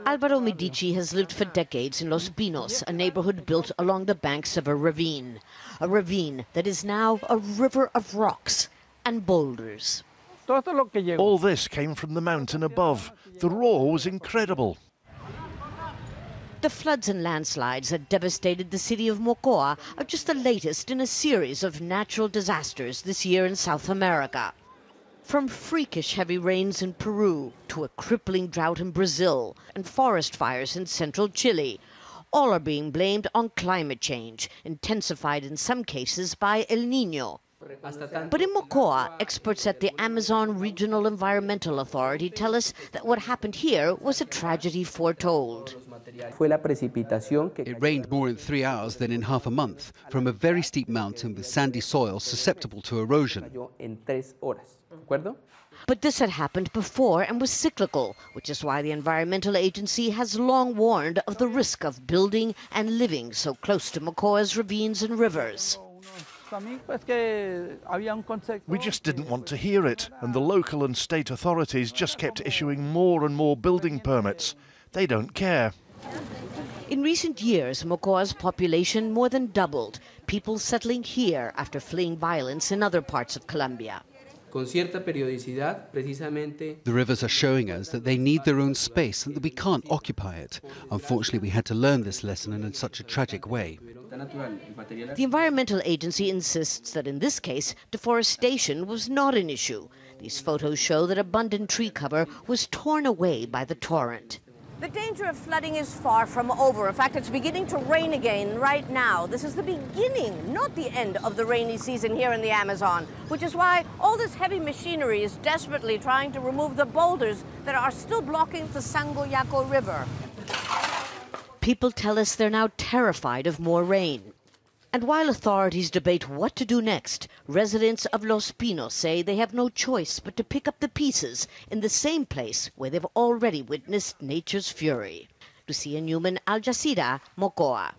Alvaro Medici has lived for decades in Los Pinos, a neighborhood built along the banks of a ravine that is now a river of rocks and boulders. All this came from the mountain above. The roar was incredible. The floods and landslides that devastated the city of Mocoa are just the latest in a series of natural disasters this year in South America. From freakish heavy rains in Peru to a crippling drought in Brazil and forest fires in central Chile, all are being blamed on climate change, intensified in some cases by El Niño. But in Mocoa, experts at the Amazon Regional Environmental Authority tell us that what happened here was a tragedy foretold. It rained more in 3 hours than in half a month from a very steep mountain with sandy soil susceptible to erosion. But this had happened before and was cyclical, which is why the Environmental Agency has long warned of the risk of building and living so close to Mocoa's ravines and rivers. We just didn't want to hear it, and the local and state authorities just kept issuing more and more building permits. They don't care. In recent years, Mocoa's population more than doubled, people settling here after fleeing violence in other parts of Colombia. The rivers are showing us that they need their own space and that we can't occupy it. Unfortunately, we had to learn this lesson in such a tragic way. The Environmental Agency insists that in this case, deforestation was not an issue. These photos show that abundant tree cover was torn away by the torrent. The danger of flooding is far from over. In fact, it's beginning to rain again right now. This is the beginning, not the end of the rainy season here in the Amazon, which is why all this heavy machinery is desperately trying to remove the boulders that are still blocking the Sangoyaco River. People tell us they're now terrified of more rain. And while authorities debate what to do next, residents of Los Pinos say they have no choice but to pick up the pieces in the same place where they've already witnessed nature's fury. Lucia, Newman, Jazeera, Mocoa.